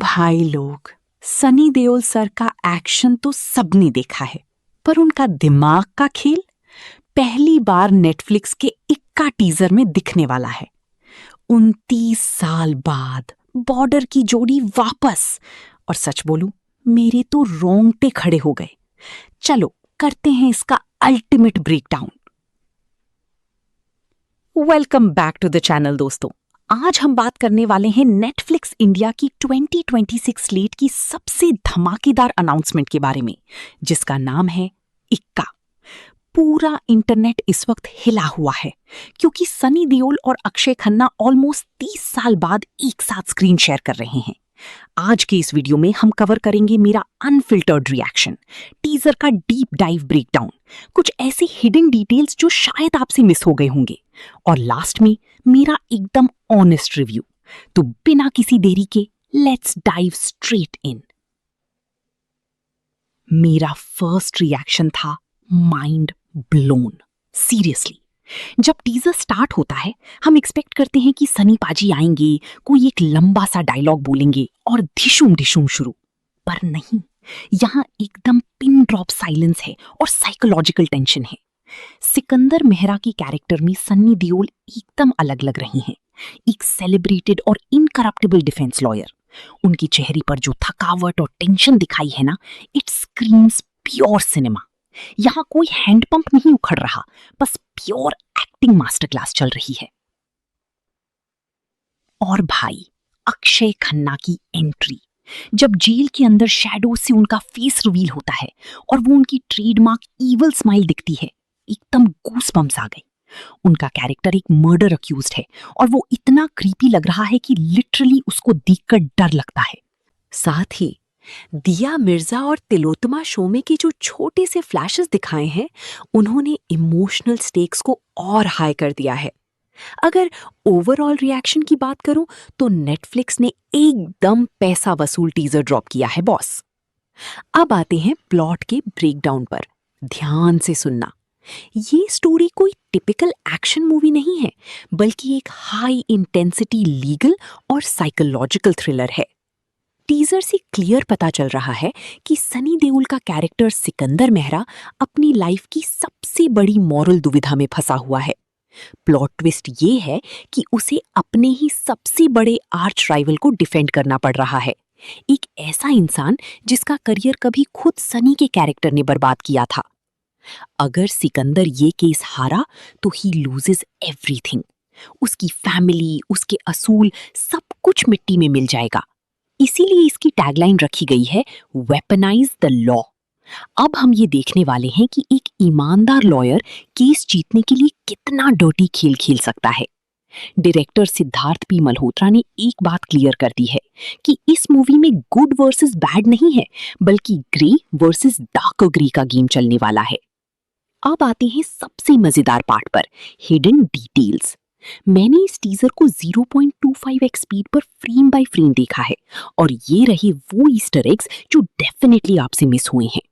भाई लोग, सनी देओल सर का एक्शन तो सबने देखा है, पर उनका दिमाग का खेल पहली बार नेटफ्लिक्स के इक्का टीजर में दिखने वाला है। 29 साल बाद बॉर्डर की जोड़ी वापस, और सच बोलूं मेरे तो रोंगटे खड़े हो गए। चलो करते हैं इसका ultimate breakdown. Welcome back to the channel दोस्तों। आज हम बात करने वाले हैं नेटफ्लिक्स इंडिया की 2026 स्लेट की सबसे धमाकेदार अनाउंसमेंट के बारे में, जिसका नाम है इक्का। पूरा इंटरनेट इस वक्त हिला हुआ है क्योंकि सनी देओल और अक्षय खन्ना ऑलमोस्ट 30 साल बाद एक साथ स्क्रीन शेयर कर रहे हैं। आज के इस वीडियो में हम कवर करेंगे मेरा अनफिल्टर्ड रिएक्शन, टीजर का डीप डाइव ब्रेकडाउन, कुछ ऐसी हिडन डिटेल्स जो शायद आपसे मिस हो गए होंगे, और लास्ट में मेरा एकदम ऑनेस्ट रिव्यू। तो बिना किसी देरी के लेट्स डाइव स्ट्रेट इन। मेरा फर्स्ट रिएक्शन था माइंड ब्लोन। सीरियसली, जब टीजर स्टार्ट होता है हम एक्सपेक्ट करते हैं कि सनी पाजी आएंगे, कोई एक लंबा सा डायलॉग बोलेंगे और धिशुम धिशुम शुरू। पर नहीं, यहां एकदम पिन ड्रॉप साइलेंस है और साइकोलॉजिकल टेंशन है। सिकंदर मेहरा की कैरेक्टर में सन्नी देओल एकदम अलग लग रही हैं। एक सेलिब्रेटेड और इनकरप्टेबल डिफेंस लॉयर। उनकी चेहरे पर जो थकावट और टेंशन दिखाई है ना, इट स्क्रीम्स प्योर सिनेमा। यहां कोई हैंडपंप नहीं उखड़ रहा, बस प्योर एक्टिंग मास्टर क्लास चल रही है। और भाई, अक्षय खन्ना की एंट्री, जब जेल के अंदर शैडो से उनका फेस रिवील होता है और वो उनकी ट्रेडमार्क ईवल स्माइल दिखती है, एकदम गूसबम्स आ गई। उनका कैरेक्टर एक मर्डर अक्यूज्ड है और वो इतना क्रीपी लग रहा है कि लिटरली उसको देखकर डर लगता है। साथ ही दिया मिर्जा और तिलोत्तमा शो में के जो छोटे से फ्लैशेस दिखाए हैं, उन्होंने इमोशनल स्टेक्स को और हाई कर दिया है। अगर ओवरऑल रिएक्शन की बात करूं तो नेटफ्लिक्स ने एकदम पैसा वसूल टीजर ड्रॉप किया है बॉस। अब आते हैं प्लॉट के ब्रेकडाउन पर। ध्यान से सुनना। ये स्टोरी कोई टिपिकल एक्शन मूवी नहीं है, बल्कि एक हाई इंटेंसिटी लीगल और साइकोलॉजिकल थ्रिलर है। टीजर से क्लियर पता चल रहा है कि सनी देओल का कैरेक्टर सिकंदर मेहरा अपनी लाइफ की सबसे बड़ी मॉरल दुविधा में फंसा हुआ है। प्लॉट ट्विस्ट ये है कि उसे अपने ही सबसे बड़े आर्च राइवल को डिफेंड करना पड़ रहा है। एक ऐसा इंसान जिसका करियर कभी खुद सनी के कैरेक्टर ने बर्बाद किया था। अगर सिकंदर ये केस हारा तो ही लूजेस एवरीथिंग। उसकी फैमिली, उसके असूल, सब कुछ मिट्टी में मिल जाएगा। इसीलिए इसकी टैगलाइन रखी गई है, वेपनाइज द लॉ। अब हम ये देखने वाले हैं कि एक ईमानदार लॉयर केस जीतने के लिए कितना डर्टी खेल खेल सकता है। डायरेक्टर सिद्धार्थ पी मल्होत्रा ने एक बात क्लियर कर दी है कि इस मूवी में गुड वर्सेस बैड नहीं है, बल्कि ग्रे वर्सेस डार्क ग्रे का गेम चलने वाला है। अब आते हैं सबसे मजेदार पार्ट पर, हिडन डिटेल्स। मैंने इस टीजर को 0.25x स्पीड पर फ्रेम बाय फ्रेम देखा है, और ये रहे वो ईस्टर एग्स जो डेफिनेटली आपसे मिस हुए हैं।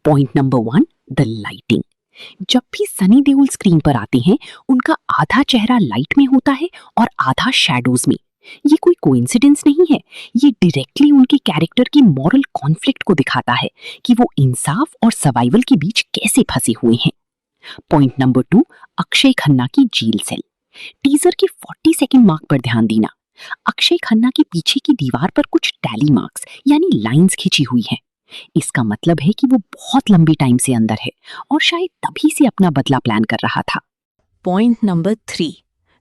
Point number 1, the lighting. जब भी सनी देओल स्क्रीन पर आते हैं, उनका आधा चेहरा लाइट में होता है और आधा शैडोज में। ये कोई कोइंसिडेंस नहीं है, ये डायरेक्टली उनके कैरेक्टर की मॉरल कॉन्फ्लिक्ट को दिखाता है कि वो इंसाफ और सर्वाइवल के बीच कैसे फंसे हुए हैं। पॉइंट नंबर 2, अक्षय खन्ना की जेल सेल। टीजर के 40 सेकंड मार्क पर ध्यान देना। अक्षय खन्ना के पीछे की दीवार पर कुछ टैली मार्क्स यानी लाइंस खिंची हुई हैं। इसका मतलब है कि वो बहुत लंबी टाइम से अंदर है और शायद तभी से अपना बदला प्लान कर रहा था। Point number 3,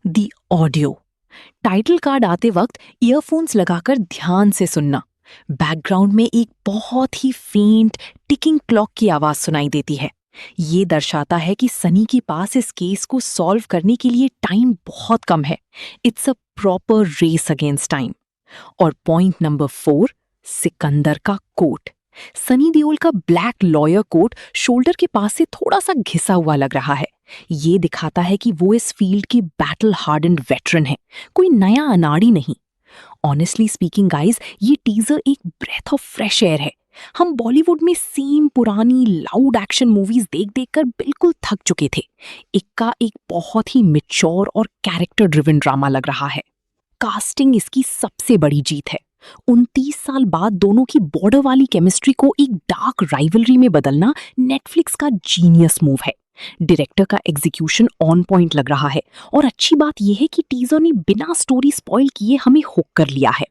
the audio. Title card आते वक्त ईयरफोन्स लगाकर ध्यान से सुनना। बैकग्राउंड में एक बहुत ही फेंट टिकिंग क्लॉक की आवाज सुनाई देती है। ये दर्शाता है कि सनी के पास इस केस को सॉल्व करने के लिए टाइम बहुत कम है। It's a proper race against time. और पॉइंट नंबर 4, सिकंदर का कोट। सनी देओल का ब्लैक लॉयर कोट शोल्डर के पास से थोड़ा सा घिसा हुआ लग रहा है। ये दिखाता है कि वो इस फील्ड के बैटल हार्डन्ड वेटरन है, कोई नया अनाड़ी नहीं। ऑनेस्टली स्पीकिंग गाइज, ये टीजर एक ब्रेथ ऑफ फ्रेश एयर है। हम बॉलीवुड में सेम पुरानी लाउड एक्शन मूवीज देख देख कर बिल्कुल थक चुके थे। इक्का एक बहुत ही मैच्योर और कैरेक्टर ड्रिवन ड्रामा लग रहा है। कास्टिंग इसकी सबसे बड़ी जीत है। 29 साल बाद दोनों की बॉर्डर वाली केमिस्ट्री को एक डार्क राइवलरी में बदलना नेटफ्लिक्स का जीनियस मूव है। डायरेक्टर का एग्जीक्यूशन ऑन पॉइंट लग रहा है और अच्छी बात यह है कि टीजर ने बिना स्टोरी स्पॉइल किए हमें हुक कर लिया है।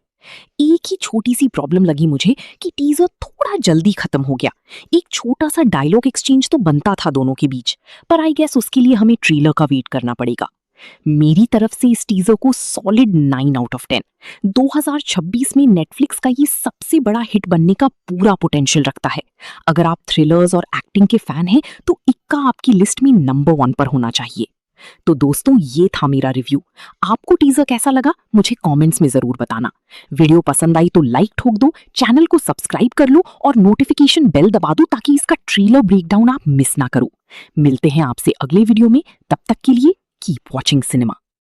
एक ही छोटी सी प्रॉब्लम लगी मुझे कि टीजर थोड़ा जल्दी खत्म हो गया। एक छोटा सा डायलॉग एक्सचेंज तो बनता था दोनों के बीच, पर आई गेस उसके लिए हमें ट्रेलर का वेट करना पड़ेगा। मेरी तरफ से इस टीजर को सॉलिड 9 आउट ऑफ 10। 2026 में नेटफ्लिक्स का ये सबसे बड़ा हिट बनने का पूरा पोटेंशियल रखता है। अगर आप थ्रिलर्स और एक्टिंग के फैन हैं तो इक्का आपकी लिस्ट में नंबर 1 पर होना चाहिए। तो दोस्तों, ये था मेरा रिव्यू। आपको टीजर कैसा लगा मुझे कमेंट्स में जरूर बताना। वीडियो पसंद आई तो लाइक ठोक दो, चैनल को सब्सक्राइब कर लो और नोटिफिकेशन बेल दबा दो ताकि इसका ट्रेलर ब्रेकडाउन आप मिस ना करो। मिलते हैं आपसे अगले वीडियो में, तब तक के लिए कीप वॉचिंग सिनेमा।